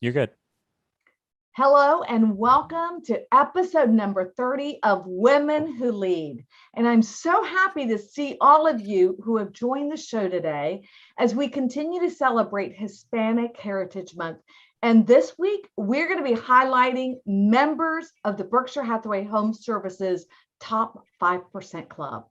You're good. Hello and welcome to episode number 30 of Women Who Lead. And I'm so happy to see all of you who have joined the show today as we continue to celebrate Hispanic Heritage Month. And this week, we're going to be highlighting members of the Berkshire Hathaway Home Services Top 5% Club.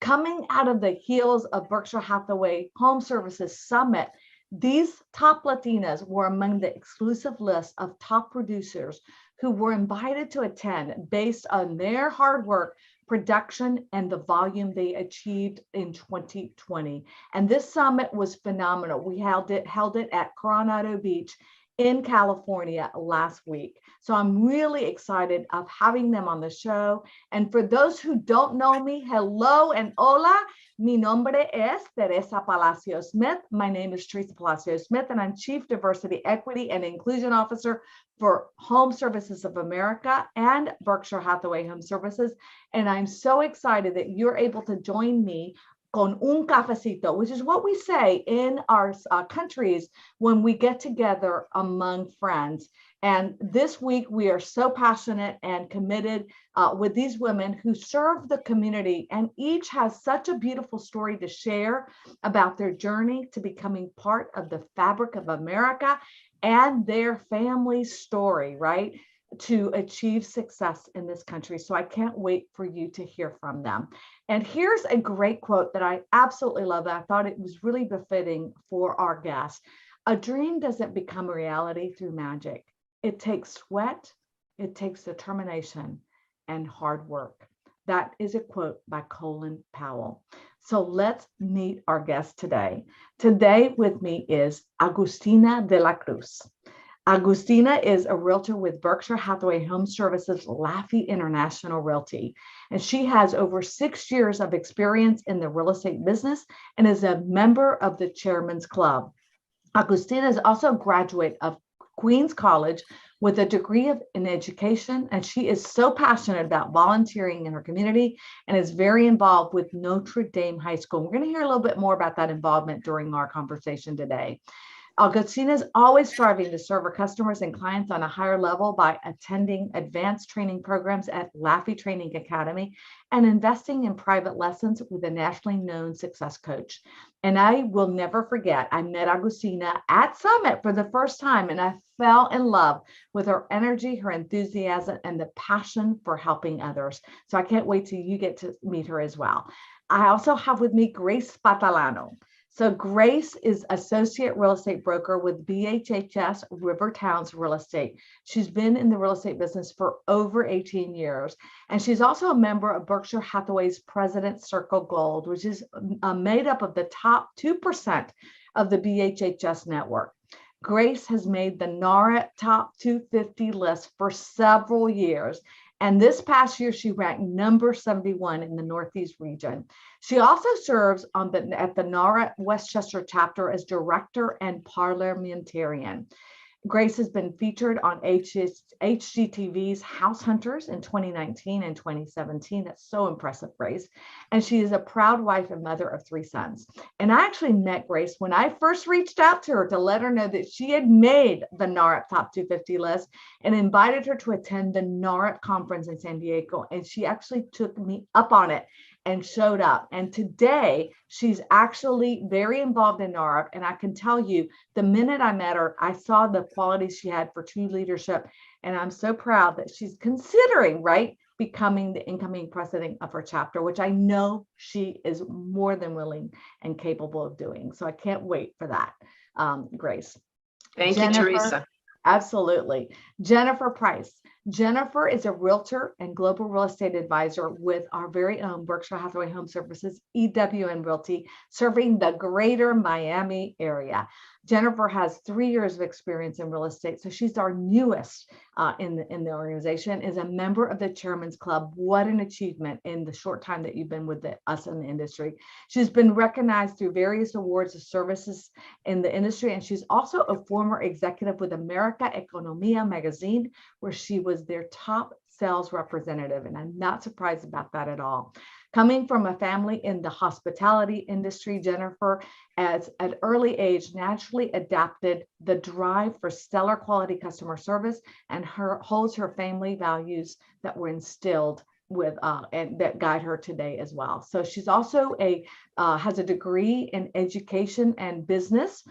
Coming out of the heels of Berkshire Hathaway Home Services Summit, these top Latinas were among the exclusive list of top producers who were invited to attend based on their hard work, production, and the volume they achieved in 2020. And this summit was phenomenal. We held it at Coronado Beach in California last week. So I'm really excited of having them on the show. And for those who don't know me, hello and hola. Mi nombre es Teresa Palacio Smith. My name is Teresa Palacio Smith, and I'm Chief Diversity, Equity, and Inclusion Officer for Home Services of America and Berkshire Hathaway Home Services. And I'm so excited that you're able to join me con un cafecito, which is what we say in our countries when we get together among friends. And this week, we are so passionate and committed with these women who serve the community, and each has such a beautiful story to share about their journey to becoming part of the fabric of America and their family story, right? To achieve success in this country. So I can't wait for you to hear from them. And here's a great quote that I absolutely love. I thought it was really befitting for our guest. A dream doesn't become a reality through magic. It takes sweat, it takes determination, and hard work. That is a quote by Colin Powell. So let's meet our guest today. Today with me is Augustina De La Cruz. Augustina is a realtor with Berkshire Hathaway Home Services Laffey International Realty, and she has over 6 years of experience in the real estate business and is a member of the Chairman's Club. Augustina is also a graduate of Queens College with a degree in education, and she is so passionate about volunteering in her community and is very involved with Notre Dame High School. We're going to hear a little bit more about that involvement during our conversation today. Augustina is always striving to serve her customers and clients on a higher level by attending advanced training programs at Laffey Training Academy and investing in private lessons with a nationally known success coach. And I will never forget, I met Augustina at Summit for the first time, and I fell in love with her energy, her enthusiasm, and the passion for helping others. So I can't wait till you get to meet her as well. I also have with me Grace Patalano. So Grace is associate real estate broker with BHHS River Towns Real Estate. She's been in the real estate business for over 18 years. And she's also a member of Berkshire Hathaway's President's Circle Gold, which is made up of the top 2% of the BHHS network. Grace has made the NARA Top 250 list for several years. And this past year, she ranked number 71 in the Northeast region. She also serves at the NARA Westchester chapter as director and parliamentarian. Grace has been featured on HGTV's House Hunters in 2019 and 2017. That's so impressive, Grace. And she is a proud wife and mother of 3 sons. And I actually met Grace when I first reached out to her to let her know that she had made the NARA Top 250 list and invited her to attend the NARA conference in San Diego. And she actually took me up on it and showed up. And today, she's actually very involved in NARA. And I can tell you, the minute I met her, I saw the qualities she had for true leadership. And I'm so proud that she's considering, right, becoming the incoming president of her chapter, which I know she is more than willing and capable of doing. So I can't wait for that, Grace. Thank you, Teresa. Absolutely. Jennifer Price. Jennifer is a realtor and global real estate advisor with our very own Berkshire Hathaway Home Services, EWN Realty, serving the greater Miami area. Jennifer has 3 years of experience in real estate, so she's our newest in the organization, is a member of the Chairman's Club. What an achievement in the short time that you've been with us in the industry. She's been recognized through various awards of services in the industry, and she's also a former executive with America Economia magazine, where she was their top sales representative, and I'm not surprised about that at all. Coming from a family in the hospitality industry, Jennifer, as an early age, naturally adapted the drive for stellar quality customer service and holds her family values that were instilled with and that guide her today as well. So she's also has a degree in education and business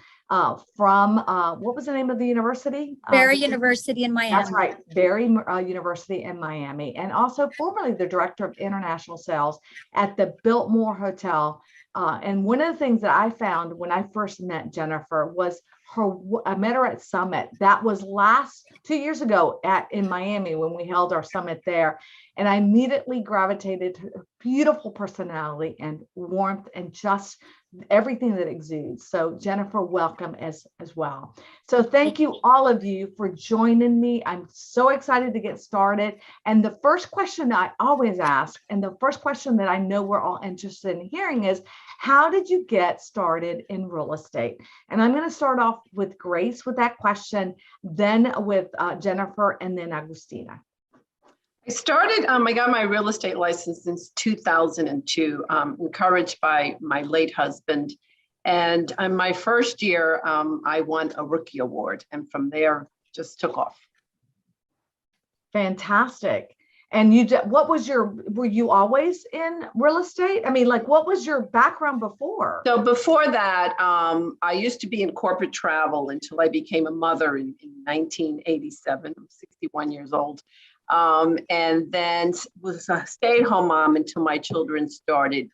from what was the name of the university? Barry University in Miami. That's right, Barry University in Miami, and also formerly the director of international sales at the Biltmore Hotel. And one of the things that I found when I first met Jennifer was I met her at Summit. That was 2 years ago in Miami when we held our summit there. And I immediately gravitated to her beautiful personality and warmth and just everything that exudes. So Jennifer, welcome as well. So thank you all of you for joining me. I'm so excited to get started. And the first question I always ask, and the first question that I know we're all interested in hearing is, how did you get started in real estate? And I'm going to start off with Grace with that question, then with Jennifer, and then Augustina. I got my real estate license in 2002, encouraged by my late husband. And in my first year, I won a rookie award. And from there, just took off. Fantastic. And were you always in real estate? I mean, like, what was your background before? So before that, I used to be in corporate travel until I became a mother in 1987. I'm 61 years old. And then was a stay-at-home mom until my children started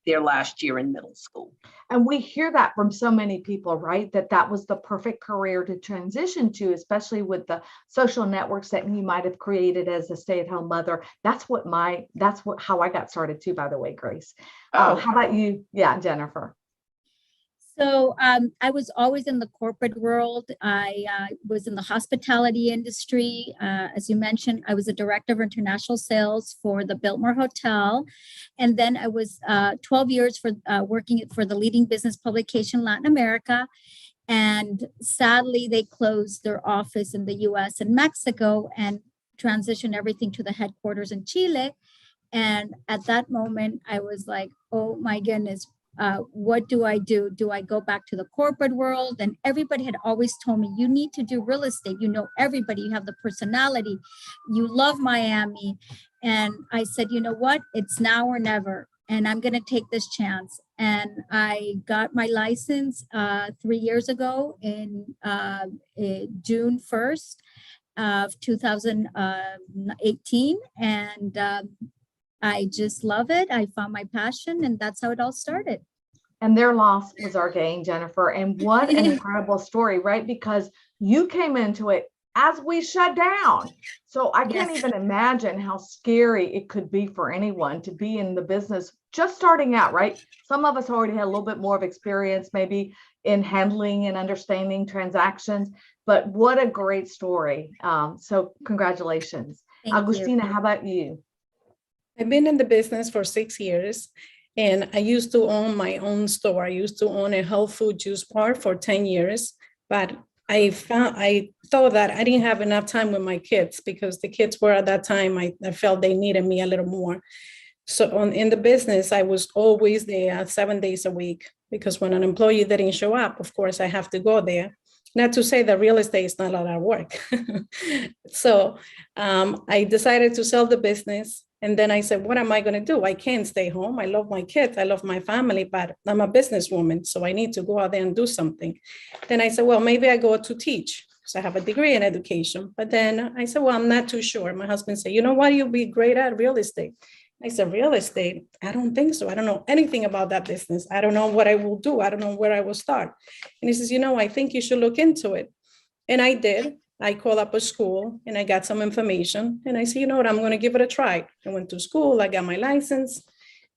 their last year in middle school. And we hear that from so many people, right? That was the perfect career to transition to, especially with the social networks that you might have created as a stay-at-home mother. That's how I got started too, by the way, Grace. How about you? Yeah, Jennifer. So I was always in the corporate world. I was in the hospitality industry. As you mentioned, I was a director of international sales for the Biltmore Hotel. And then I was 12 years for working for the leading business publication in Latin America. And sadly, they closed their office in the US and Mexico and transitioned everything to the headquarters in Chile. And at that moment, I was like, oh my goodness, what do I do? Do I go back to the corporate world? And everybody had always told me, you need to do real estate. You know everybody, you have the personality, you love Miami. And I said, you know what? It's now or never. And I'm going to take this chance. And I got my license 3 years ago in June 1st of 2018. And I just love it. I found my passion, and that's how it all started. And their loss was our gain, Jennifer. And what an incredible story, right? Because you came into it as we shut down. So I can't even imagine how scary it could be for anyone to be in the business just starting out, right? Some of us already had a little bit more of experience, maybe in handling and understanding transactions, but what a great story. So congratulations. Thank Augustina, you. how about you? I've been in the business for 6 years, and I used to own my own store. I used to own a health food juice bar for 10 years, but I thought that I didn't have enough time with my kids because the kids were at that time, I felt they needed me a little more. So in the business, I was always there 7 days a week because when an employee didn't show up, of course, I have to go there. Not to say that real estate is not a lot of work. So I decided to sell the business. And then I said, what am I going to do? I can't stay home. I love my kids. I love my family, but I'm a businesswoman. So I need to go out there and do something. Then I said, well, maybe I go to teach. So I have a degree in education. But then I said, well, I'm not too sure. My husband said, you know what? You'll be great at real estate. I said, real estate? I don't think so. I don't know anything about that business. I don't know what I will do. I don't know where I will start. And he says, you know, I think you should look into it. And I did. I called up a school and I got some information and I said, you know what, I'm going to give it a try. I went to school, I got my license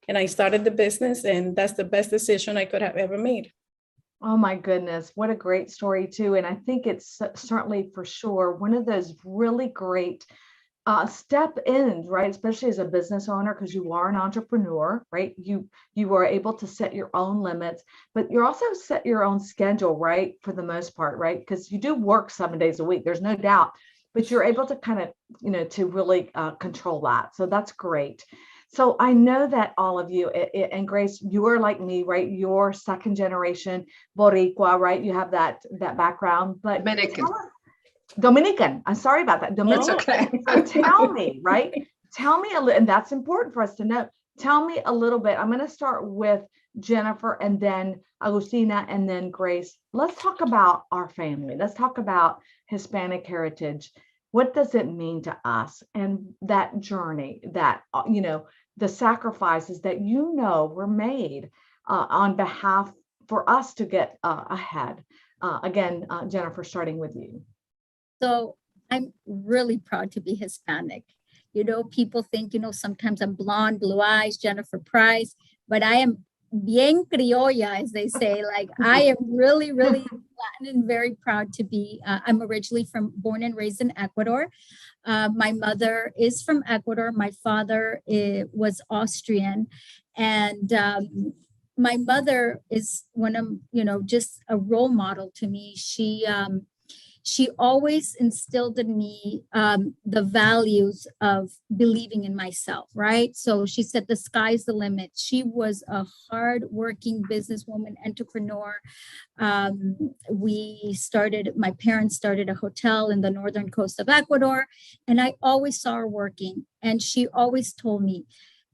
and I started the business, and that's the best decision I could have ever made. Oh my goodness, what a great story too. And I think it's certainly for sure one of those really great step in, right? Especially as a business owner, because you are an entrepreneur, right? You are able to set your own limits, but you also set your own schedule, right? For the most part, right? Because you do work 7 days a week, there's no doubt, but you're able to kind of, to really control that. So that's great. So I know that all of you, and Grace, you are like me, right? You're second generation Boricua, right? You have that background, but Dominican. I'm sorry about that. Dominican. It's okay. So tell me, right? Tell me a little, and that's important for us to know. Tell me a little bit. I'm going to start with Jennifer and then Agustina and then Grace. Let's talk about our family. Let's talk about Hispanic heritage. What does it mean to us? And that journey that, the sacrifices that, were made on behalf for us to get ahead. Again, Jennifer, starting with you. So I'm really proud to be Hispanic. People think, sometimes I'm blonde, blue eyes, Jennifer Price, but I am bien criolla, as they say. Like, I am really, really Latin and very proud to be. I'm originally born and raised in Ecuador. My mother is from Ecuador. My father was Austrian. And my mother is just a role model to me. She always instilled in me the values of believing in myself, right? So she said, the sky's the limit. She was a hardworking businesswoman, entrepreneur. My parents started a hotel in the northern coast of Ecuador, and I always saw her working. And she always told me,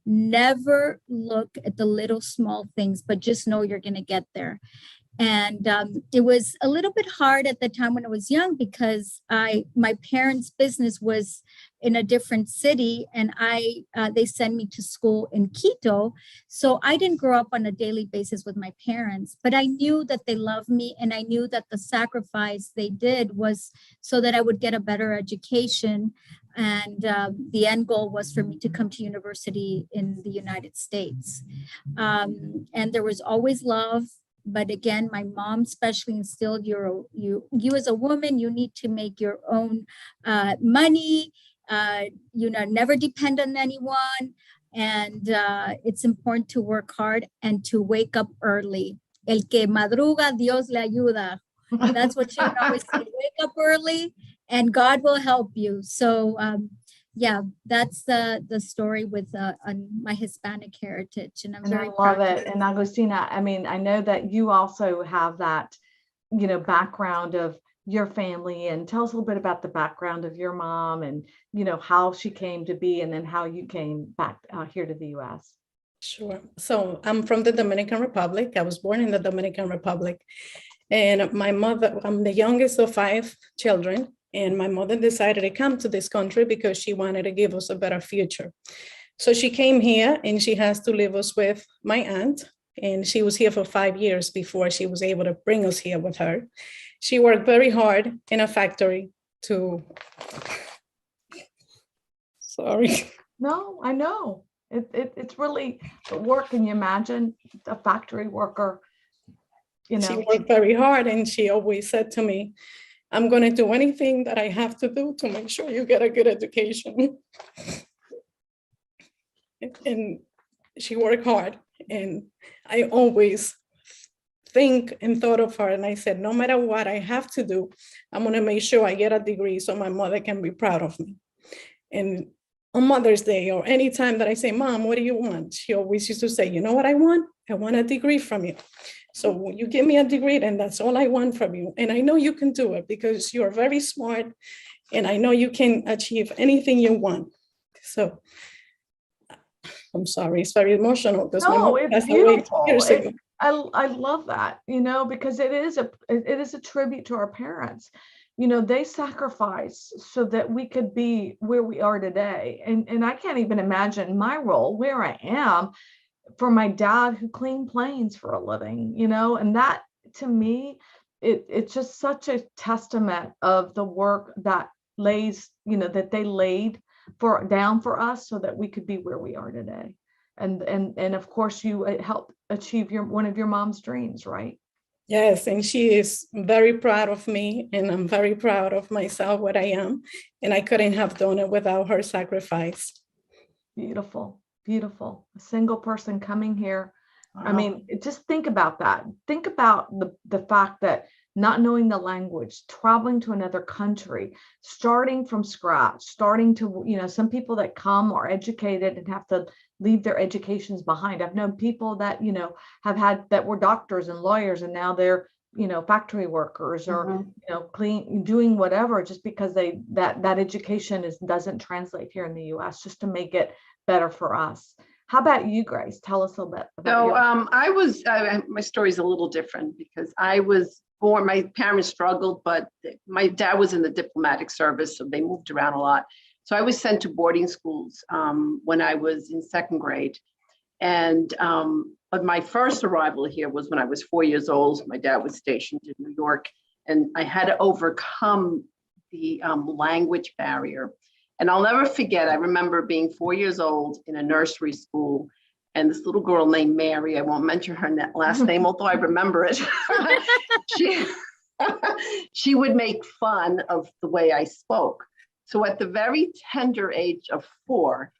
never look at the little small things, but just know you're going to get there. And it was a little bit hard at the time when I was young because my parents' business was in a different city, and they sent me to school in Quito. So I didn't grow up on a daily basis with my parents, but I knew that they loved me, and I knew that the sacrifice they did was so that I would get a better education. And the end goal was for me to come to university in the United States. And there was always love. But again, my mom especially instilled you as a woman, you need to make your own money, never depend on anyone. And it's important to work hard and to wake up early. El que madruga, Dios le ayuda. That's what she would always say. Wake up early and God will help you. So that's the story with my Hispanic heritage, and I'm very proud. I love it. And Agustina, I mean, I know that you also have that, background of your family, and tell us a little bit about the background of your mom and, how she came to be, and then how you came back here to the U.S. Sure. So I'm from the Dominican Republic. I was born in the Dominican Republic, and my mother, I'm the youngest of 5 children. And my mother decided to come to this country because she wanted to give us a better future. So she came here, and she has to live us with my aunt. And she was here for 5 years before she was able to bring us here with her. She worked very hard in a factory sorry. No, I know. It's really work. Can you imagine a factory worker? She worked very hard, and she always said to me, I'm going to do anything that I have to do to make sure you get a good education. And she worked hard, and I always think and thought of her, and I said, no matter what I have to do, I'm going to make sure I get a degree so my mother can be proud of me. And on Mother's Day or any time that I say, Mom, what do you want? She always used to say, you know what I want? I want a degree from you. So when you give me a degree, then that's all I want from you. And I know you can do it because you are very smart, and I know you can achieve anything you want. So I'm sorry, it's very emotional because it's beautiful. I love that, because it is a tribute to our parents. They sacrificed so that we could be where we are today. And I can't even imagine my role where I am for my dad, who cleaned planes for a living, and that, to me, it's just such a testament of the work that that they laid down for us so that we could be where we are today. And of course, you helped achieve one of your mom's dreams, right? Yes, and she is very proud of me, and I'm very proud of myself, what I am, and I couldn't have done it without her sacrifice. Beautiful. Beautiful. A single person coming here. Wow. I mean, just think about that. Think about the fact that not knowing the language, traveling to another country, starting from scratch, starting to, some people that come are educated and have to leave their educations behind. I've known people that, have had, that were doctors and lawyers, and now they're, factory workers or, doing whatever, just because that education doesn't translate here in the US, just to make it better for us. How about you, Grace? Tell us a little bit about my story's a little different because I was born, my parents struggled, but my dad was in the diplomatic service, so they moved around a lot. So I was sent to boarding schools when I was in second grade. And but my first arrival here was when I was 4 years old. My dad was stationed in New York, and I had to overcome the language barrier. And I'll never forget, I remember being 4 years old in a nursery school, and this little girl named Mary, I won't mention her last name, although I remember it, she would make fun of the way I spoke. So at the very tender age of 4,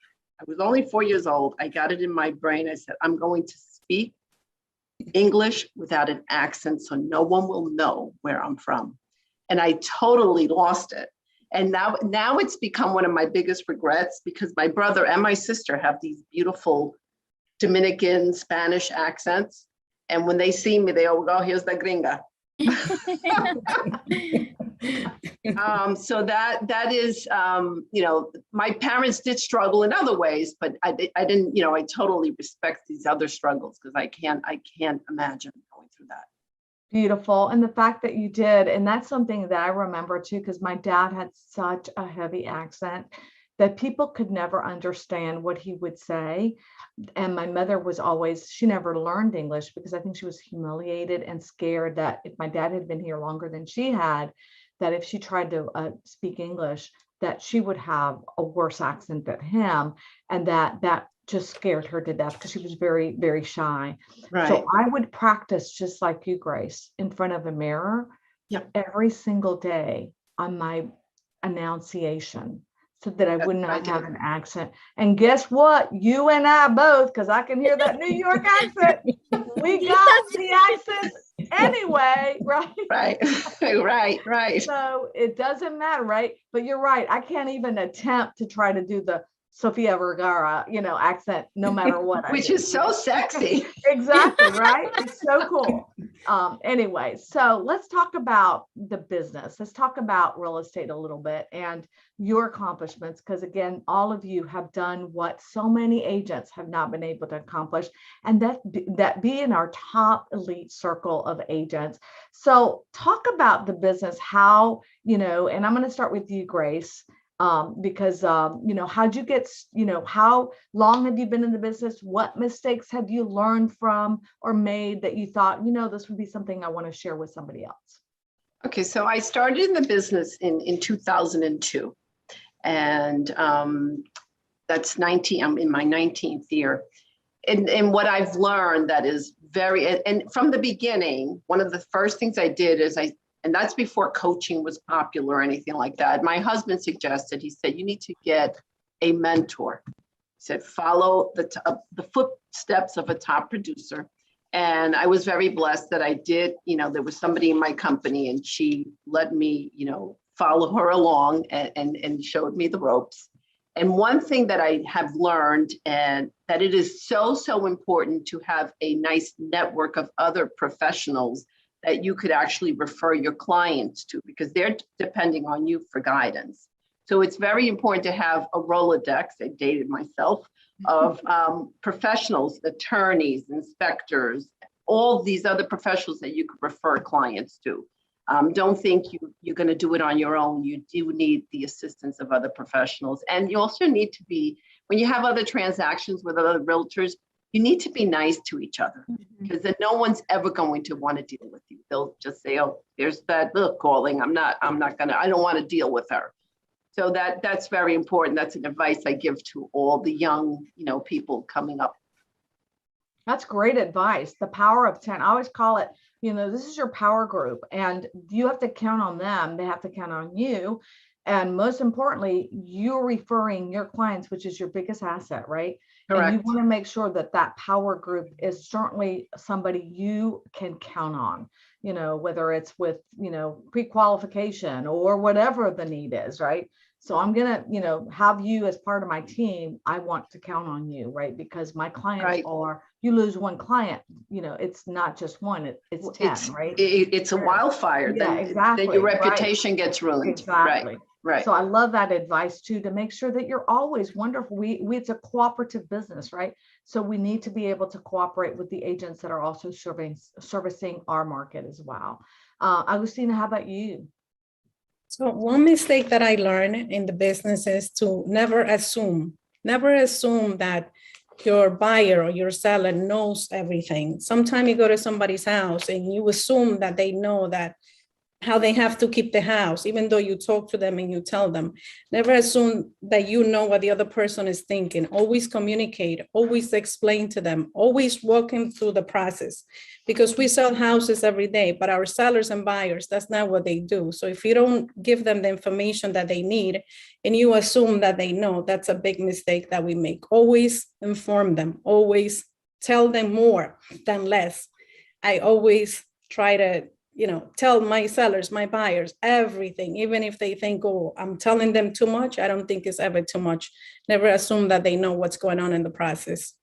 I was only 4 years old, I got it in my brain, I said, I'm going to speak English without an accent so no one will know where I'm from. And I totally lost it. And now it's become one of my biggest regrets, because my brother and my sister have these beautiful Dominican Spanish accents. And when they see me, they all go, oh, here's the gringa. So that is, my parents did struggle in other ways, but I didn't, I totally respect these other struggles, because I can't imagine going through that. Beautiful. And the fact that you did, and that's something that I remember too, because my dad had such a heavy accent that people could never understand what he would say. And my mother was always, she never learned English because I think she was humiliated and scared that if my dad had been here longer than she had, that if she tried to speak English, that she would have a worse accent than him. And that just scared her to death because she was very, very shy. Right. So I would practice just like you, Grace, in front of a mirror every single day on my enunciation, so that I would not have an accent. And guess what? You and I both, because I can hear that New York accent, we got the accent anyway, right? Right. So it doesn't matter, right? But you're right. I can't even attempt to try to do the Sofia Vergara, accent, no matter what. Which is so sexy. Exactly, right? It's so cool. Anyway, so let's talk about the business. Let's talk about real estate a little bit and your accomplishments, because again, all of you have done what so many agents have not been able to accomplish, and that be in our top elite circle of agents. So talk about the business, how, and I'm going to start with you, Grace. Because, how'd you get, how long have you been in the business? What mistakes have you learned from or made that you thought, this would be something I want to share with somebody else? Okay, so I started in the business in 2002, and that's 19, I'm in my 19th year. And what I've learned that is and from the beginning, one of the first things I did is and that's before coaching was popular or anything like that. My husband suggested, he said, you need to get a mentor. He said, follow the footsteps of a top producer. And I was very blessed that I did, there was somebody in my company and she let me, follow her along and showed me the ropes. And one thing that I have learned, and that it is so, so important to have a nice network of other professionals that you could actually refer your clients to, because they're depending on you for guidance. So it's very important to have a Rolodex, I dated myself, of professionals, attorneys, inspectors, all these other professionals that you could refer clients to. Don't think you're going to do it on your own. You do need the assistance of other professionals. And you also need to be, when you have other transactions with other realtors, you need to be nice to each other, because then no one's ever going to want to deal with you. They'll just say, oh, there's that little calling. I don't want to deal with her. So that's very important. That's an advice I give to all the young, people coming up. That's great advice. The power of 10. I always call it, this is your power group, and you have to count on them. They have to count on you. And most importantly, you're referring your clients, which is your biggest asset, right? Correct. And you want to make sure that that power group is certainly somebody you can count on, whether it's with, pre-qualification or whatever the need is, right? So I'm going to, have you as part of my team. I want to count on you, right? Because my clients you lose one client, it's not just one, it's 10, right? It's a wildfire. Yeah, exactly. Then your reputation gets ruined. Exactly. Right. So I love that advice too, to make sure that you're always wonderful. It's a cooperative business, right? So we need to be able to cooperate with the agents that are also servicing our market as well. Augustina, how about you? So one mistake that I learned in the business is to never assume that your buyer or your seller knows everything. Sometimes you go to somebody's house and you assume that they know that how they have to keep the house, even though you talk to them and you tell them. Never assume that you know what the other person is thinking. Always communicate, always explain to them, always walk them through the process, because we sell houses every day, but our sellers and buyers, that's not what they do. So if you don't give them the information that they need and you assume that they know, that's a big mistake that we make. Always inform them, always tell them more than less. I always try to tell my sellers, my buyers, everything, even if they think, oh, I'm telling them too much. I don't think it's ever too much. Never assume that they know what's going on in the process.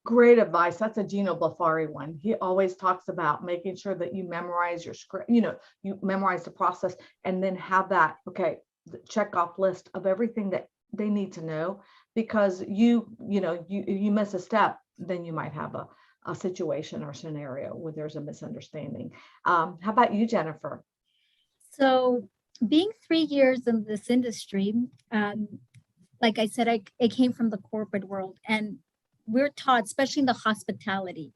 Great advice. That's a Gino Blafari one. He always talks about making sure that you memorize your script, you memorize the process, and then have that, the check off list of everything that they need to know, because you miss a step, then you might have a situation or scenario where there's a misunderstanding. How about you, Jennifer? So being 3 years in this industry, like I said, I came from the corporate world, and we're taught, especially in the hospitality,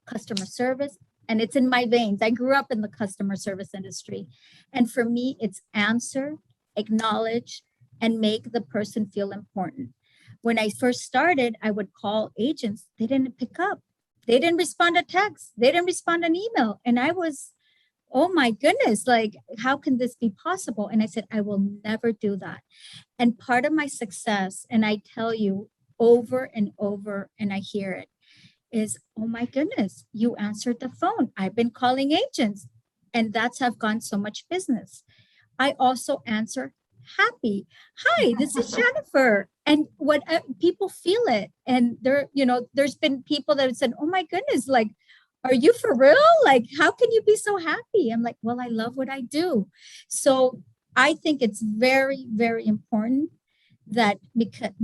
customer service, and it's in my veins. I grew up in the customer service industry. And for me, it's answer, acknowledge, and make the person feel important. When I first started, I would call agents. They didn't pick up. They didn't respond to text. They didn't respond to an email. And I was, oh my goodness, like, how can this be possible? And I said, I will never do that. And part of my success, and I tell you over and over, and I hear it, is, oh my goodness, you answered the phone. I've been calling agents, and that's how I've gotten so much business. I also answer happy. Hi, this is Jennifer. And what people feel it. And there's been people that have said, oh my goodness, like, are you for real? Like, how can you be so happy? I'm like, well, I love what I do. So I think it's very, very important that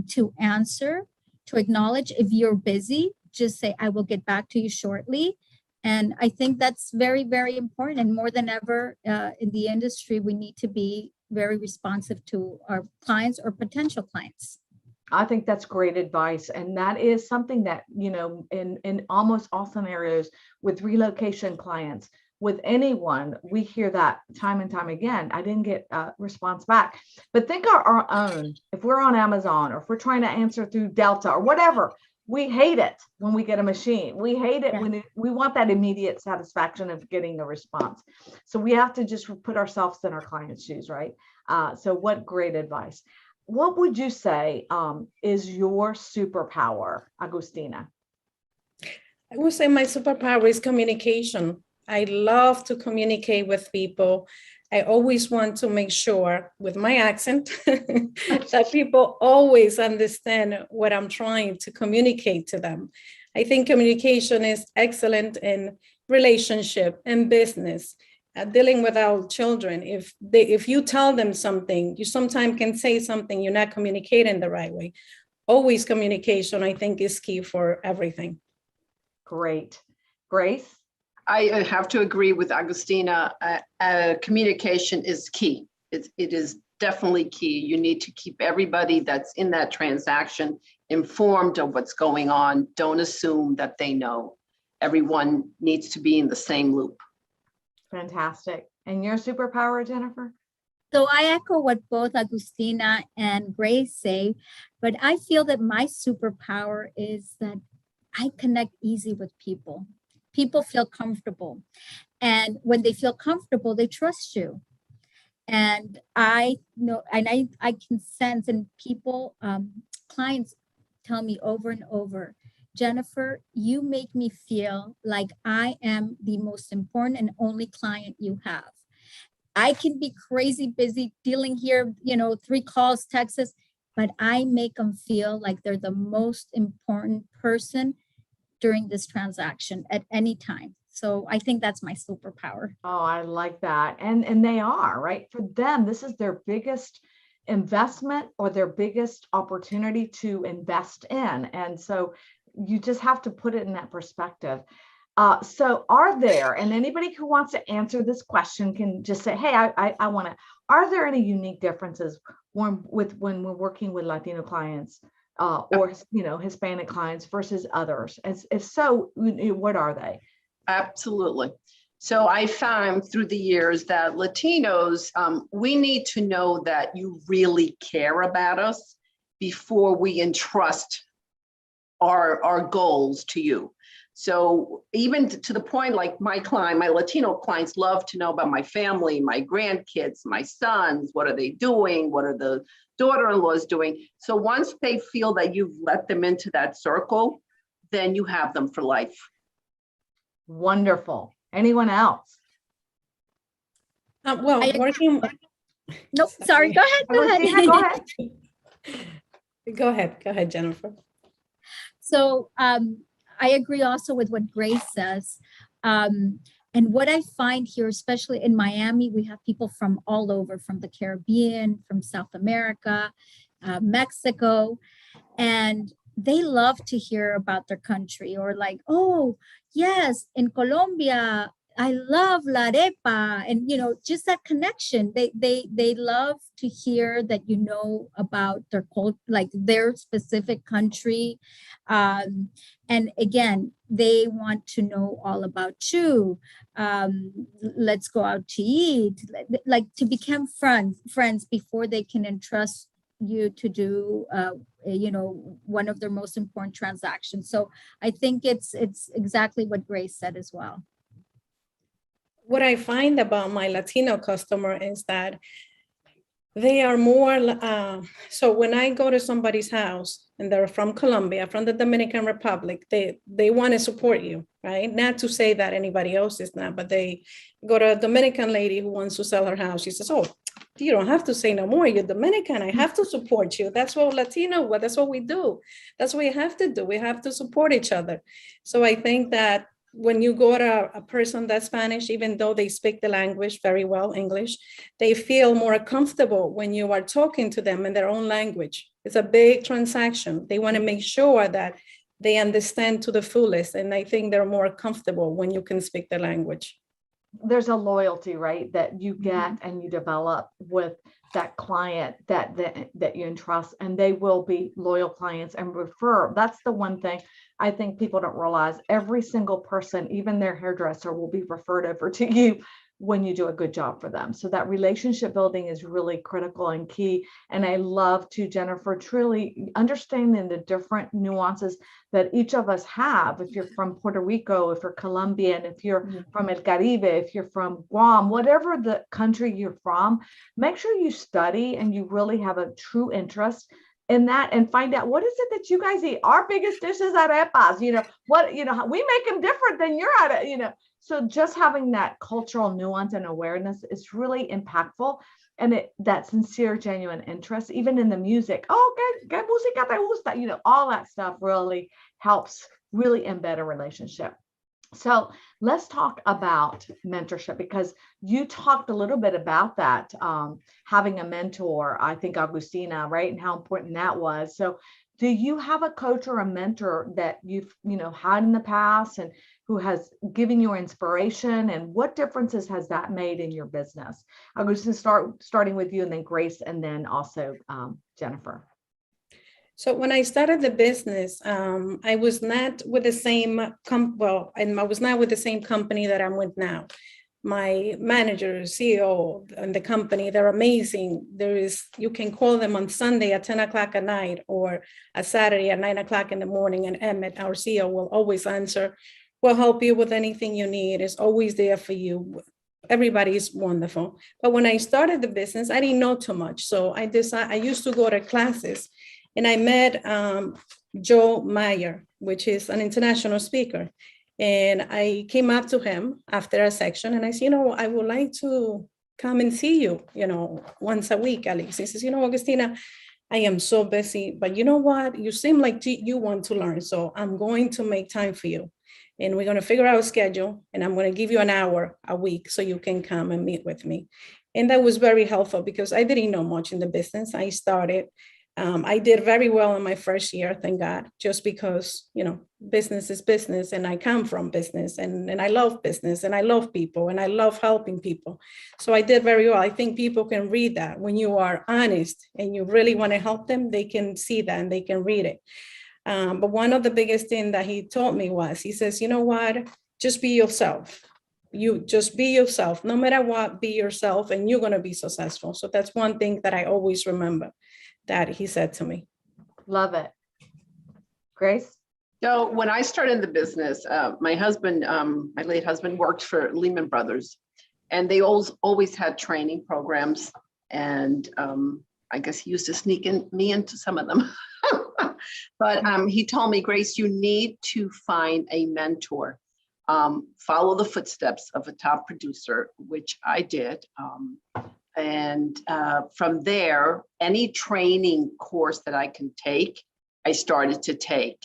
to answer, to acknowledge. If you're busy, just say, I will get back to you shortly. And I think that's very, very important. And more than ever in the industry, we need to be very responsive to our clients or potential clients. I think that's great advice. And that is something that, in almost all scenarios with relocation clients, with anyone, we hear that time and time again. I didn't get a response back. But think our own, if we're on Amazon, or if we're trying to answer through Delta or whatever, we hate it when we get a machine. We hate it when we want that immediate satisfaction of getting a response. So we have to just put ourselves in our client's shoes, right? So what great advice. What would you say is your superpower, Augustina? I would say my superpower is communication. I love to communicate with people. I always want to make sure with my accent that people always understand what I'm trying to communicate to them. I think communication is excellent in relationship and business. Dealing with our children, if you tell them something, you sometimes can say something, you're not communicating the right way. Always communication, I think, is key for everything. Great. Grace? I have to agree with Augustina. Communication is key. It is definitely key. You need to keep everybody that's in that transaction informed of what's going on. Don't assume that they know. Everyone needs to be in the same loop. Fantastic. And your superpower, Jennifer? So I echo what both Augustina and Grace say, but I feel that my superpower is that I connect easy with people. People feel comfortable. And when they feel comfortable, they trust you. And I know, and I can sense, and people, clients tell me over and over, Jennifer, you make me feel like I am the most important and only client you have. I can be crazy busy dealing here, 3 calls, texts, but I make them feel like they're the most important person during this transaction at any time. So I think that's my superpower. Oh, I like that. And they are, right? For them, this is their biggest investment or their biggest opportunity to invest in. And so you just have to put it in that perspective. So are there, and anybody who wants to answer this question can just say, hey, I want to, are there any unique differences when we're working with Latino clients or, Hispanic clients versus others? If so, what are they? Absolutely. So I found through the years that Latinos, we need to know that you really care about us before we entrust our goals to you. So even to the point, like my Latino clients love to know about my family, my grandkids, my sons, what are they doing? What are the daughter-in-laws doing? So once they feel that you've let them into that circle, then you have them for life. Wonderful. Anyone else? Well, working. Nope, sorry, go ahead. Augustina, go ahead. Go ahead, Jennifer. So I agree also with what Grace says. And what I find here, especially in Miami, we have people from all over, from the Caribbean, from South America, Mexico, and they love to hear about their country, or like, oh, yes, in Colombia, I love la arepa, and just that connection. They love to hear that about their culture, like their specific country, and again, they want to know all about you. Let's go out to eat, like to become friends before they can entrust you to do one of their most important transactions. So I think it's exactly what Grace said as well. What I find about my Latino customer is that they are more, so when I go to somebody's house and they're from Colombia, from the Dominican Republic, they want to support you, right? Not to say that anybody else is not, but they go to a Dominican lady who wants to sell her house. She says, oh, you don't have to say no more. You're Dominican. I have to support you. That's what Latino, that's what we do. That's what we have to do. We have to support each other. So I think that when you go to a person that's Spanish, even though they speak the language very well, English, they feel more comfortable when you are talking to them in their own language. It's a big transaction. They want to make sure that they understand to the fullest. And I think they're more comfortable when you can speak the language. There's a loyalty, right, that you get and you develop with that client that you entrust, and they will be loyal clients and refer. That's the one thing I think people don't realize. Every single person, even their hairdresser, will be referred over to you when you do a good job for them. So that relationship building is really critical and key. And I love to, Jennifer, truly understanding the different nuances that each of us have. If you're from Puerto Rico, if you're Colombian, if you're from El Caribe, if you're from Guam, whatever the country you're from, make sure you study and you really have a true interest in that and find out what is it that you guys eat. Our biggest dish is arepas, we make them different than your arepa, So just having that cultural nuance and awareness is really impactful. And that sincere, genuine interest, even in the music. Oh, ¿qué música te gusta? All that stuff really helps really embed a relationship. So let's talk about mentorship, because you talked a little bit about that, having a mentor, I think Augustina, right? And how important that was. So do you have a coach or a mentor that you've had in the past and who has given you inspiration, and what differences has that made in your business? I'm going to starting with you, and then Grace, and then also Jennifer. So when I started the business, I was not with the same I was not with the same company that I'm with now. My manager, CEO, and the company, they're amazing. You can call them on Sunday at 10 o'clock at night or a Saturday at 9 o'clock in the morning, and Emmett, our CEO, will always answer. We'll help you with anything you need. It's always there for you. everybody is wonderful. But when I started the business, I didn't know too much. So I used to go to classes, and I met Joe Meyer, which is an international speaker. And I came up to him after a section and I said, I would like to come and see you, once a week, at least. He says, Augustina, I am so busy, but you know what? You seem like you want to learn. So I'm going to make time for you. And we're going to figure out a schedule, and I'm going to give you an hour a week so you can come and meet with me. And that was very helpful because I didn't know much in the business. I started. I did very well in my first year, thank God, just because, business is business, and I come from business, and I love business, and I love people, and I love helping people. So I did very well. I think people can read that. When you are honest and you really want to help them, they can see that and they can read it. But one of the biggest things that he taught me was, he says, you know what, just be yourself. You just be yourself, no matter what, be yourself, and you're going to be successful. So that's one thing that I always remember that he said to me. Love it. Grace? So when I started the business, my husband, my late husband, worked for Lehman Brothers, and they always had training programs. And I guess he used to sneak me into some of them. But he told me, Grace, you need to find a mentor. Follow the footsteps of a top producer, which I did. And from there, any training course that I can take, I started to take.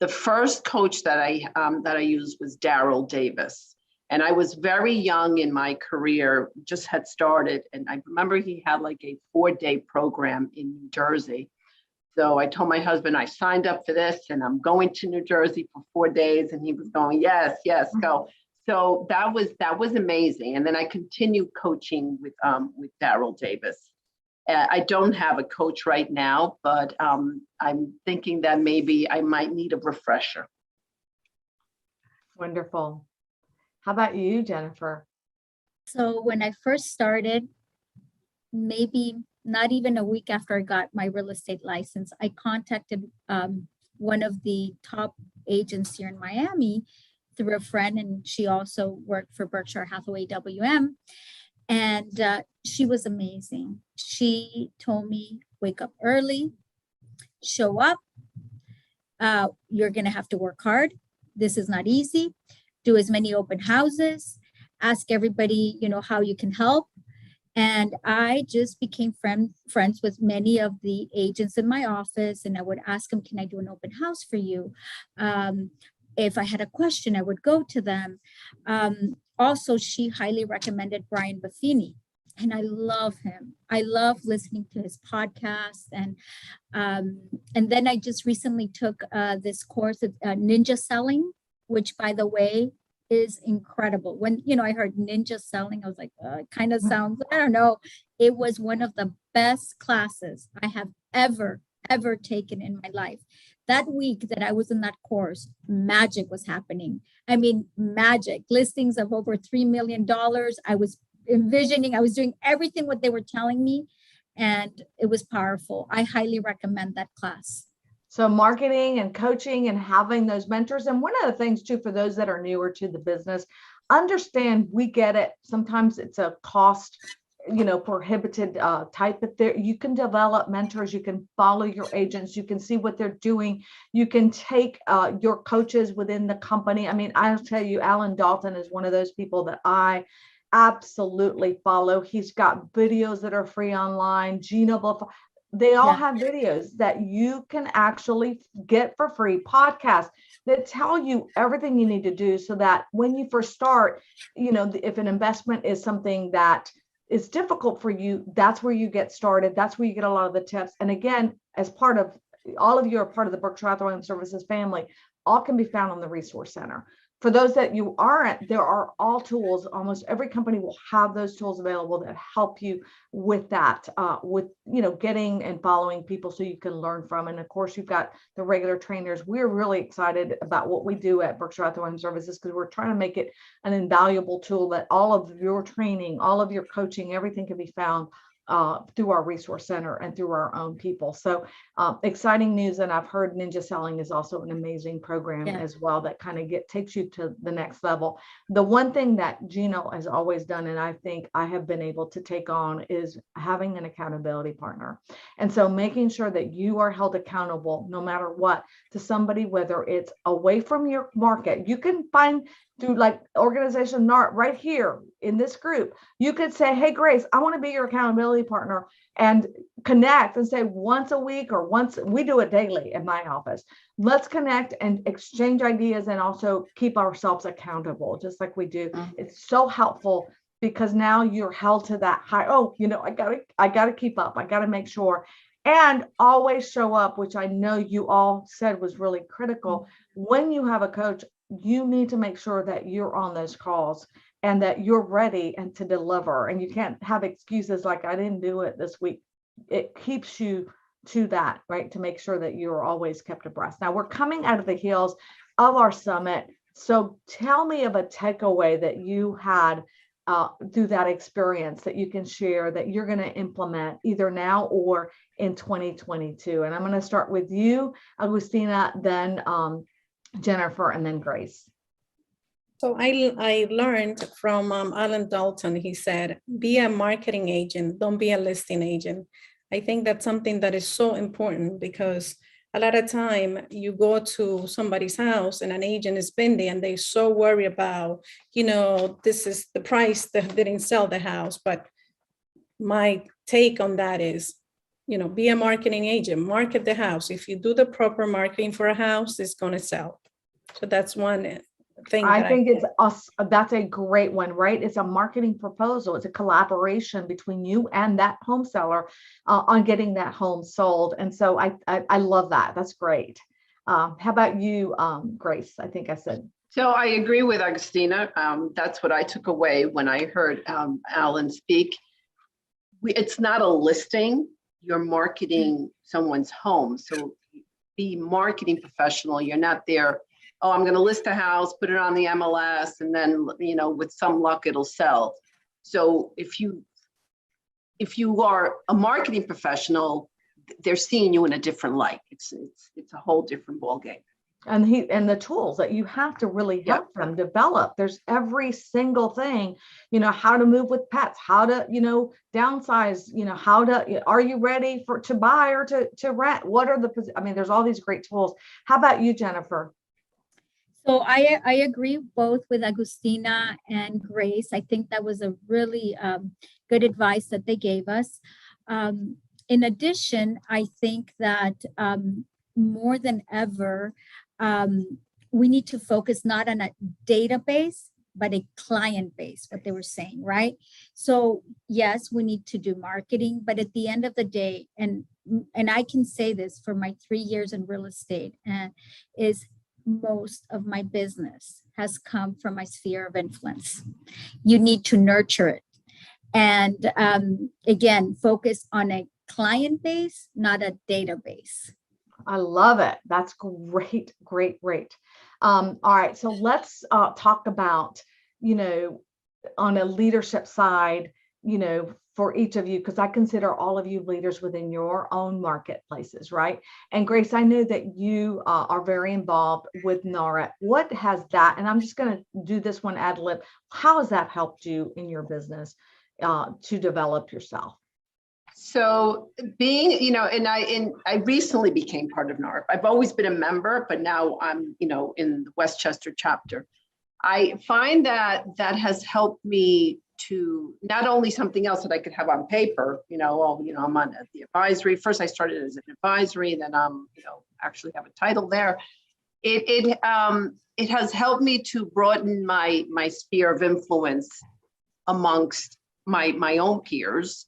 The first coach that I used was Daryl Davis. And I was very young in my career, just had started. And I remember he had like a 4-day program in New Jersey. So I told my husband, I signed up for this and I'm going to New Jersey for 4 days. And he was going, yes, go. So that was amazing. And then I continued coaching with Daryl Davis. I don't have a coach right now, but I'm thinking that maybe I might need a refresher. Wonderful. How about you, Jennifer? So when I first started, maybe not even a week after I got my real estate license, I contacted one of the top agents here in Miami through a friend, and she also worked for Berkshire Hathaway WM. And she was amazing. She told me, wake up early, show up. You're going to have to work hard. This is not easy. Do as many open houses. Ask everybody, how you can help. And I just became friends with many of the agents in my office. And I would ask them, can I do an open house for you? If I had a question, I would go to them. Also, she highly recommended Brian Buffini, and I love him. I love listening to his podcast. And then I just recently took this course of ninja selling, which, by the way, is incredible. When, I heard ninja selling, I was like, it kind of sounds, I don't know. It was one of the best classes I have ever taken in my life. That week that I was in that course, magic was happening. I mean, magic. Listings of over $3 million. I was envisioning, I was doing everything what they were telling me, and it was powerful. I highly recommend that class. So marketing and coaching and having those mentors. And one of the things too, for those that are newer to the business, understand we get it. Sometimes it's a cost, prohibited type, but there you can develop mentors, you can follow your agents, you can see what they're doing, you can take your coaches within the company. I mean, I'll tell you, Alan Dalton is one of those people that I absolutely follow. He's got videos that are free online. Gina, they all have videos that you can actually get for free, podcasts that tell you everything you need to do so that when you first start, if an investment is something that is difficult for you, that's where you get started. That's where you get a lot of the tips. And again, as part of, all of you are part of the Berkshire Hathaway Services family, all can be found on the Resource Center. For those that you aren't, there are all tools. Almost every company will have those tools available that help you with that, with getting and following people so you can learn from. And of course, you've got the regular trainers. We're really excited about what we do at Berkshire Hathaway Services because we're trying to make it an invaluable tool that all of your training, all of your coaching, everything can be found through our resource center and through our own people. So exciting news. And I've heard Ninja Selling is also an amazing program as well that kind of takes you to the next level. The one thing that Gino has always done, and I think I have been able to take on, is having an accountability partner. And so making sure that you are held accountable no matter what to somebody, whether it's away from your market. You can find through like organization NART right here in this group, you could say, hey, Grace, I want to be your accountability partner, and connect and say once a week or once, we do it daily in my office. Let's connect and exchange ideas and also keep ourselves accountable, just like we do. It's so helpful because now you're held to that high. Oh, I gotta keep up. I gotta make sure. And always show up, which I know you all said was really critical. When you have a coach, you need to make sure that you're on those calls and that you're ready and to deliver. And you can't have excuses like, I didn't do it this week. It keeps you to that, right? To make sure that you're always kept abreast. Now we're coming out of the heels of our summit. So tell me of a takeaway that you had through that experience that you can share that you're going to implement either now or in 2022. And I'm going to start with you, Augustina, then Jennifer, and then Grace. So I learned from Alan Dalton. He said, be a marketing agent, don't be a listing agent. I think that's something that is so important because a lot of time you go to somebody's house and an agent is been there and they're so worried about, this is the price that didn't sell the house. But my take on that is, be a marketing agent, market the house. If you do the proper marketing for a house, it's going to sell. So that's one thing. I think that's a great one, right? It's a marketing proposal. It's a collaboration between you and that home seller on getting that home sold. And so I love that. That's great. How about you, Grace? I think I said. So I agree with Augustina. That's what I took away when I heard Alan speak. It's not a listing. You're marketing someone's home. So be marketing professional. You're not there, oh, I'm going to list a house, put it on the MLS, and then, with some luck, it'll sell. So if you are a marketing professional, they're seeing you in a different light. It's a whole different ballgame. And the tools that you have to really help them develop. There's every single thing, how to move with pets, how to, downsize, are you ready to buy or to rent? What are there's all these great tools. How about you, Jennifer? So I agree both with Augustina and Grace. I think that was a really good advice that they gave us. In addition, I think that more than ever, we need to focus not on a database, but a client base, what they were saying, right? So yes, we need to do marketing, but at the end of the day, and I can say this for my 3 years in real estate, is most of my business has come from my sphere of influence. You need to nurture it. And again, focus on a client base, not a database. I love it. That's great, great, great. All right. So let's talk about, on a leadership side, for each of you, because I consider all of you leaders within your own marketplaces, right? And Grace, I know that you are very involved with NARA. What has that, and I'm just going to do this one ad lib, how has that helped you in your business to develop yourself? So being, and I recently became part of NARP. I've always been a member, but now I'm, in the Westchester chapter. I find that has helped me to not only something else that I could have on paper, I'm on the advisory. First, I started as an advisory, then I'm, actually have a title there. It has helped me to broaden my sphere of influence amongst my own peers.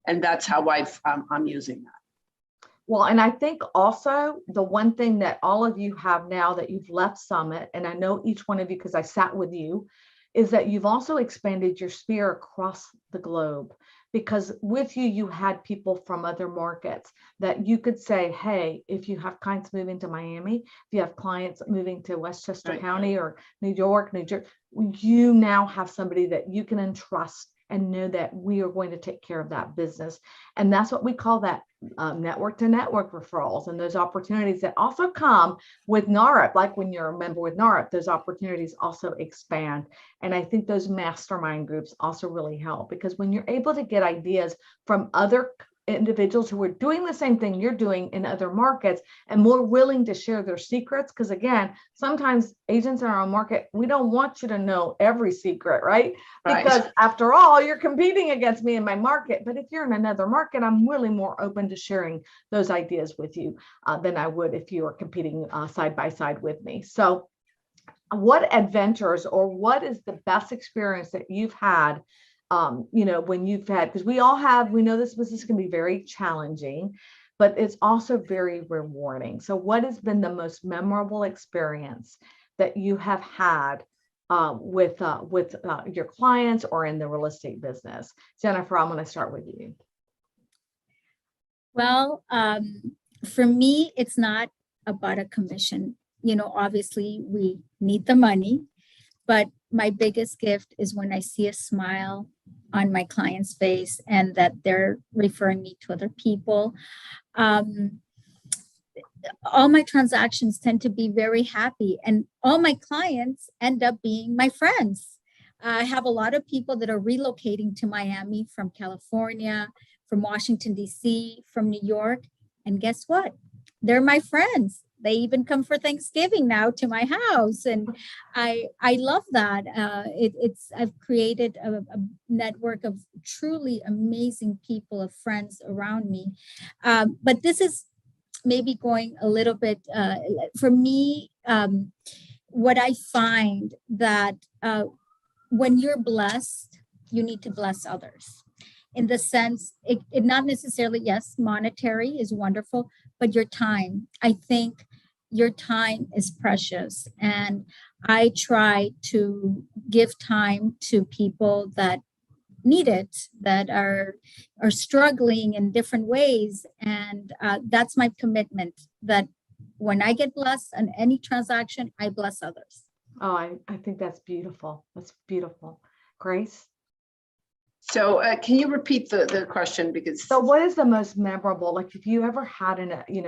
And that's how I'm using that. Well, and I think also the one thing that all of you have now that you've left Summit, and I know each one of you because I sat with you, is that you've also expanded your sphere across the globe. Because with you, you had people from other markets that you could say, hey, if you have clients moving to Miami, if you have clients moving to Westchester County or New York, New Jersey, you now have somebody that you can entrust and know that we are going to take care of that business. And that's what we call that network to network referrals, and those opportunities that also come with NARP. Like when you're a member with NARP, those opportunities also expand. And I think those mastermind groups also really help, because when you're able to get ideas from other individuals who are doing the same thing you're doing in other markets and more willing to share their secrets, because again, sometimes agents in our market, we don't want you to know every secret, right? Because after all, you're competing against me in my market. But if you're in another market, I'm really more open to sharing those ideas with you than I would if you were competing side by side with me. So what adventures, or what is the best experience that you've had when you've had, because we know this business can be very challenging, but it's also very rewarding. So what has been the most memorable experience that you have had with your clients or in the real estate business? Jennifer, I'm going to start with you. Well, for me, it's not about a commission. Obviously we need the money, but my biggest gift is when I see a smile on my client's face and that they're referring me to other people. All my transactions tend to be very happy, and all my clients end up being my friends. I have a lot of people that are relocating to Miami from California, from Washington, D.C., from New York. And guess what? They're my friends. They even come for Thanksgiving now to my house. And I love that. I've created a network of truly amazing people, of friends around me. But this is maybe going a little bit, for me, what I find that when you're blessed, you need to bless others. In the sense, it not necessarily, yes, monetary is wonderful, but your time. I think your time is precious. And I try to give time to people that need it, that are struggling in different ways. And that's my commitment, that when I get blessed on any transaction, I bless others. Oh, I think that's beautiful. That's beautiful. Grace? So can you repeat the question? Because so what is the most memorable, like if you ever had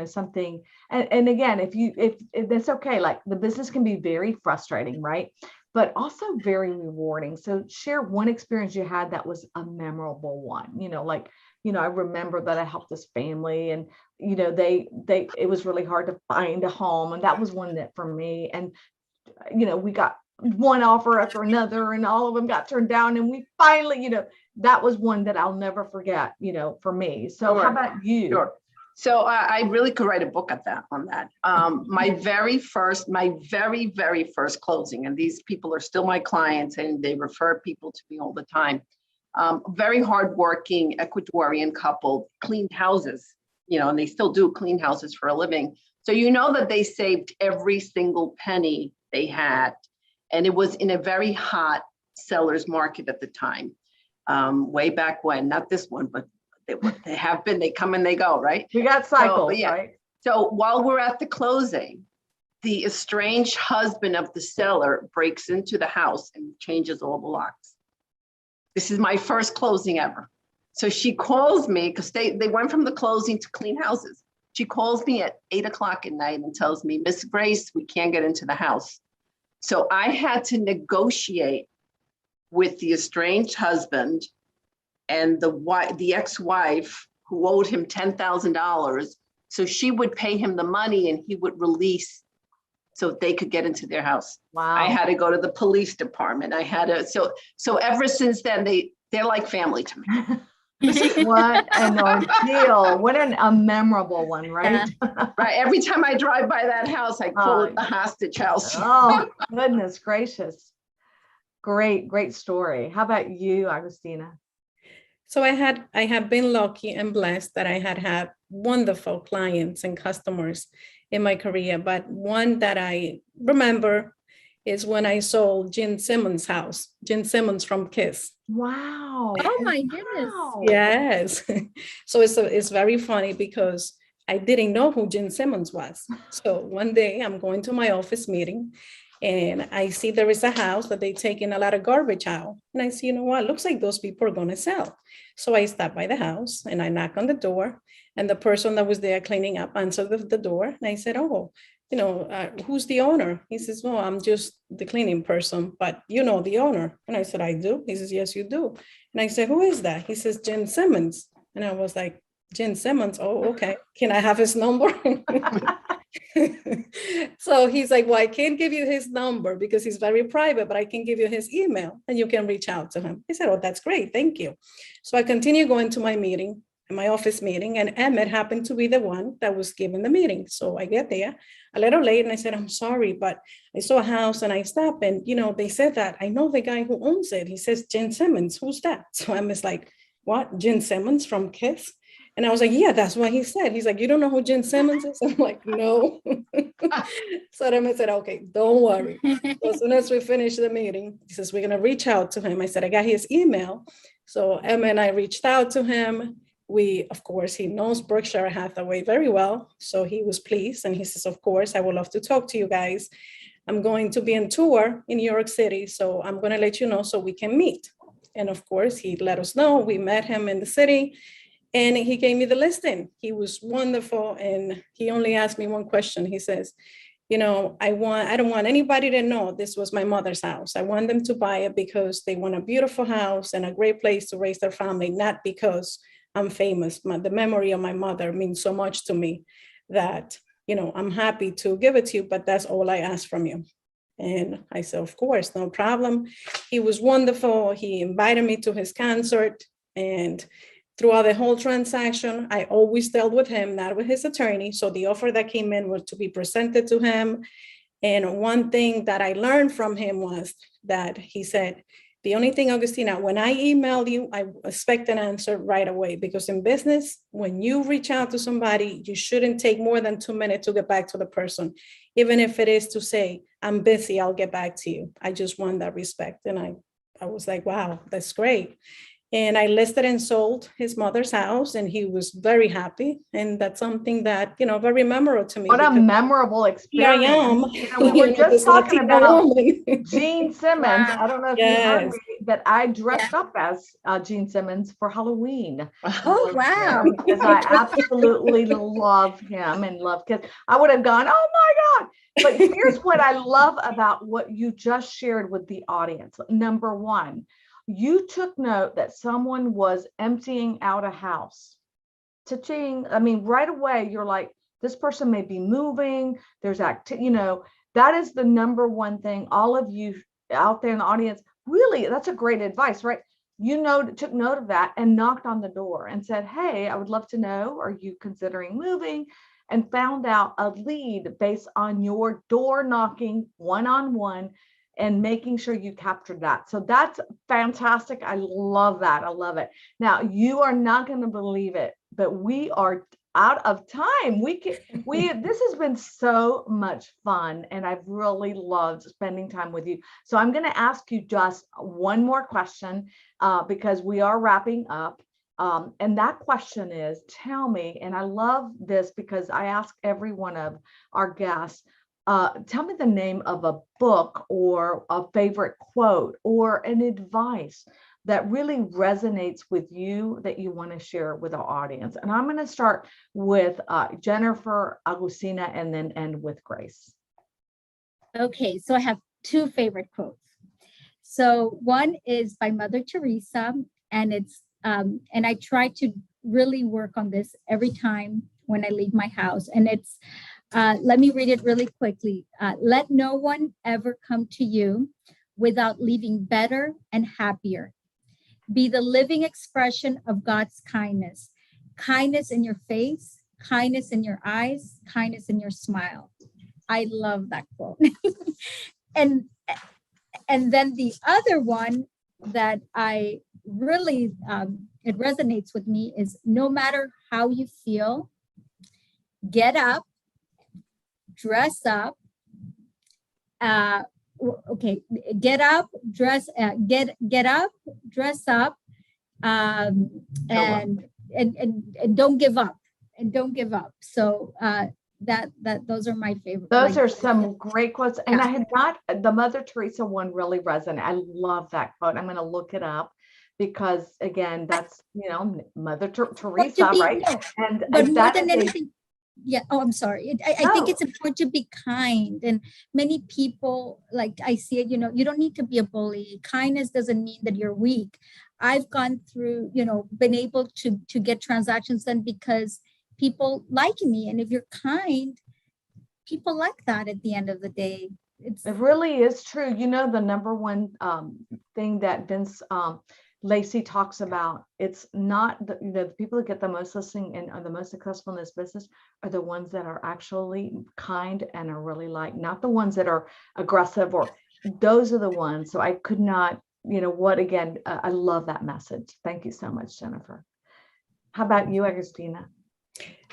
something, and again, if that's okay, like the business can be very frustrating, right? But also very rewarding. So share one experience you had that was a memorable one, I remember that I helped this family, and it was really hard to find a home, and that was one that for me, and we got one offer after another, and all of them got turned down, and we finally, that was one that I'll never forget, for me. So how about you? Sure. So I really could write a book on that. My very first closing, and these people are still my clients, and they refer people to me all the time. Very hardworking Ecuadorian couple, cleaned houses, and they still do clean houses for a living. So that they saved every single penny they had. And it was in a very hot seller's market at the time, way back when, not this one, but they have been, they come and they go, right? We got cycles, right? So while we're at the closing, the estranged husband of the seller breaks into the house and changes all the locks. This is my first closing ever. So she calls me, because they went from the closing to clean houses. She calls me at 8:00 at night and tells me, Miss Grace, we can't get into the house. So I had to negotiate with the estranged husband and the ex-wife, who owed him $10,000. So she would pay him the money and he would release so they could get into their house. Wow. I had to go to the police department. So ever since then, they're like family to me. What an ordeal. What a memorable one, right? Yeah. Right. Every time I drive by that house, I call it the hostage house. Oh, goodness gracious. Great story. How about you, Augustina? So I have been lucky and blessed that I had wonderful clients and customers in my career. But one that I remember is when I sold Gene Simmons' house, Gene Simmons from Kiss. Wow. Oh my goodness. Wow. Yes. So it's very funny because I didn't know who Gene Simmons was. So one day I'm going to my office meeting And I see there is a house that they taking a lot of garbage out. And I see, you know what, looks like those people are going to sell. So I stop by the house and I knock on the door, and the person that was there cleaning up answered the door. And I said, oh, who's the owner? He says, well, I'm just the cleaning person, but you know the owner. And I said, I do. He says, yes, you do. And I said, who is that? He says, Jen Simmons. And I was like, Jen Simmons? Oh, okay. Can I have his number? So he's like, well, I can't give you his number because he's very private, but I can give you his email and you can reach out to him. He said, oh, that's great. Thank you. So I continue going to my meeting, my office meeting, and Emmett happened to be the one that was giving the meeting. So I get there a little late and I said, I'm sorry, but I saw a house and I stopped and, they said that I know the guy who owns it. He says, Jen Simmons, who's that? So Emmett's like, what? Jen Simmons from KISS? And I was like, yeah, that's what he said. He's like, you don't know who Jen Simmons is? I'm like, no. So Emmett said, okay, don't worry. So as soon as we finish the meeting, he says, we're going to reach out to him. I said, I got his email. So Emmett and I reached out to him. Of course, he knows Berkshire Hathaway very well. So he was pleased. And he says, of course, I would love to talk to you guys. I'm going to be on tour in New York City. So I'm going to let you know so we can meet. And of course, he let us know. We met him in the city and he gave me the listing. He was wonderful. And he only asked me one question. He says, I don't want anybody to know this was my mother's house. I want them to buy it because they want a beautiful house and a great place to raise their family, not because I'm famous. The memory of my mother means so much to me that, I'm happy to give it to you, but that's all I ask from you. And I said, of course, no problem. He was wonderful. He invited me to his concert. And throughout the whole transaction, I always dealt with him, not with his attorney. So the offer that came in was to be presented to him. And one thing that I learned from him was that he said, the only thing, Augustina, when I email you, I expect an answer right away, because in business, when you reach out to somebody, you shouldn't take more than 2 minutes to get back to the person, even if it is to say, I'm busy, I'll get back to you. I just want that respect. And I was like, wow, that's great. And I listed and sold his mother's house, and he was very happy. And that's something that, very memorable to me. What a memorable experience. Here I am. We were just talking about Gene Simmons. Wow. I don't know if you heard me, that I dressed up as Gene Simmons for Halloween. Oh, wow. Because I absolutely love him and love kids. I would have gone, oh my God. But here's what I love about what you just shared with the audience. Number one, you took note that someone was emptying out a house. Cha-ching. I mean, right away, you're like, this person may be moving. There's that is the number one thing. All of you out there in the audience, really, that's a great advice, right? Took note of that and knocked on the door and said, hey, I would love to know, are you considering moving? And found out a lead based on your door knocking one-on-one and making sure you captured that. So that's fantastic. I love that. I love it. Now, you are not going to believe it, but we are out of time. This has been so much fun, and I've really loved spending time with you. So I'm going to ask you just one more question because we are wrapping up. And that question is, tell me, and I love this because I ask every one of our guests, tell me the name of a book or a favorite quote or an advice that really resonates with you that you want to share with our audience. And I'm going to start with Jennifer, Augustina, and then end with Grace. Okay, so I have two favorite quotes. So one is by Mother Teresa, and it's and I try to really work on this every time when I leave my house. And it's let me read it really quickly. Let no one ever come to you without leaving better and happier. Be the living expression of God's kindness. Kindness in your face, kindness in your eyes, kindness in your smile. I love that quote. and then the other one that I really, it resonates with me is, no matter how you feel, get up, dress up, get up, dress up, and don't give up, So those are my favorite. Those like, are some great quotes. And Yeah. I had not, the Mother Teresa one really resonated. I love that quote. I'm going to look it up because again, that's, Mother But Teresa, to be, right? no, And but more that than is anything, yeah. Oh, I'm sorry. I think No. it's important to be kind, and many people, like I see it, you don't need to be a bully. Kindness doesn't mean that you're weak. I've gone through, been able to get transactions done because people like me, and if you're kind, people like that at the end of the day. It's It really is true. The number one thing that Vince Lacey talks about, it's not the people that get the most listening and are the most successful in this business are the ones that are actually kind and are really not the ones that are aggressive, or those are the ones. So I could not, again, I love that message. Thank you so much, Jennifer. How about you, Augustina?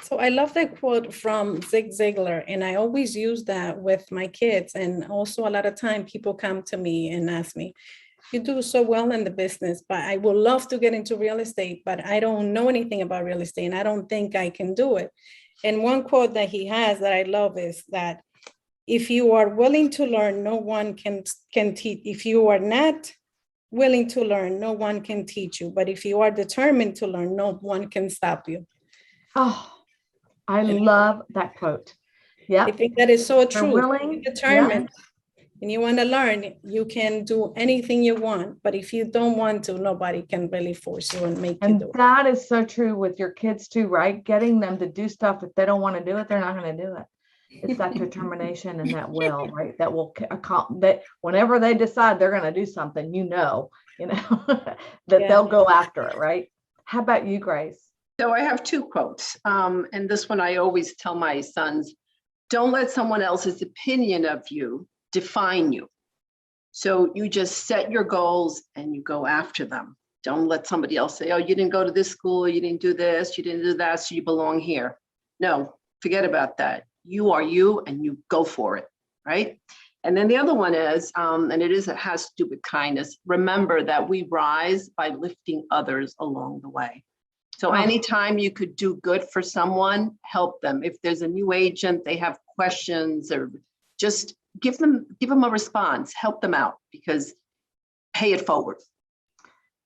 So I love that quote from Zig Ziglar, and I always use that with my kids. And also a lot of time people come to me and ask me, you do so well in the business, but I would love to get into real estate, but I don't know anything about real estate and I don't think I can do it. And one quote that he has that I love is that if you are willing to learn, no one can teach. If you are not willing to learn, no one can teach you. But if you are determined to learn, no one can stop you. Oh, I love that quote. Yeah. I think that is so true. Willing, if you're determined and you want to learn, you can do anything you want. But if you don't want to, nobody can really force you and make you do it. That is so true with your kids too, right? Getting them to do stuff. If they don't want to do it, they're not going to do it. It's that determination and that will, right? That will that whenever they decide they're going to do something, that they'll go after it, right? How about you, Grace? So I have two quotes. And this one I always tell my sons, don't let someone else's opinion of you define you. So you just set your goals and you go after them. Don't let somebody else say, oh, you didn't go to this school, you didn't do this, you didn't do that, so you belong here. No, forget about that. You are you and you go for it, right? And then the other one is, and it has to do with kindness. Remember that we rise by lifting others along the way. So anytime you could do good for someone, help them. If there's a new agent, they have questions, or just give them a response, help them out, because pay it forward.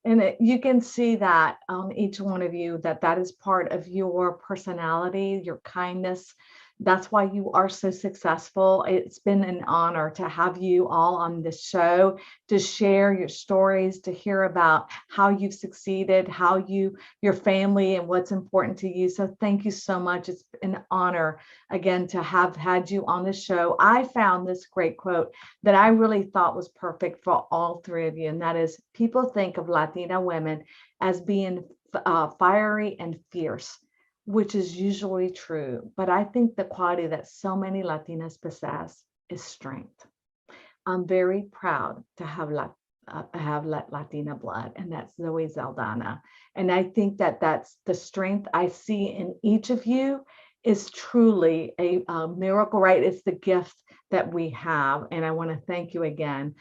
And you can see that on each one of you, that is part of your personality, your kindness. That's why you are so successful. It's been an honor to have you all on this show, to share your stories, to hear about how you've succeeded, how your family and what's important to you. So thank you so much. It's an honor, again, to have had you on the show. I found this great quote that I really thought was perfect for all three of you. And that is, people think of Latina women as being fiery and fierce, which is usually true. But I think the quality that so many Latinas possess is strength. I'm very proud to have Latina blood, and that's Zoe Zaldana. And I think that's the strength I see in each of you is truly a miracle, right? It's the gift that we have. And I want to thank you again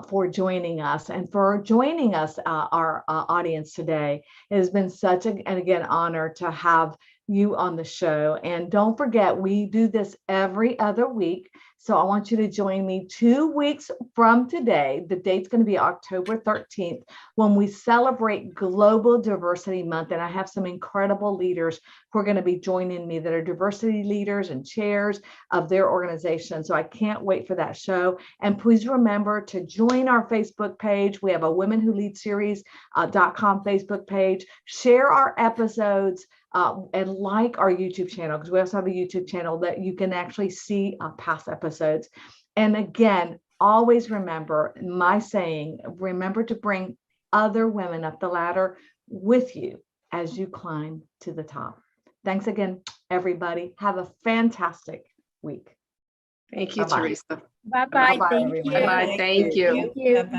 for joining us and for joining us, our audience today. It has been such an honor to have you on the show. And don't forget, we do this every other week. So I want you to join me 2 weeks from today. The date's going to be October 13th, when we celebrate Global Diversity Month. And I have some incredible leaders who are going to be joining me that are diversity leaders and chairs of their organization. So I can't wait for that show. And please remember to join our Facebook page. We have a Women Who Lead Series.com Facebook page. Share our episodes. And like our YouTube channel, because we also have a YouTube channel that you can actually see past episodes. And again, always remember my saying, remember to bring other women up the ladder with you as you climb to the top. Thanks again, everybody. Have a fantastic week. Thank you, Bye-bye. Teresa. Bye-bye. Bye-bye, Thank everyone. you. Bye-bye. Thank you. Thank you. Bye-bye.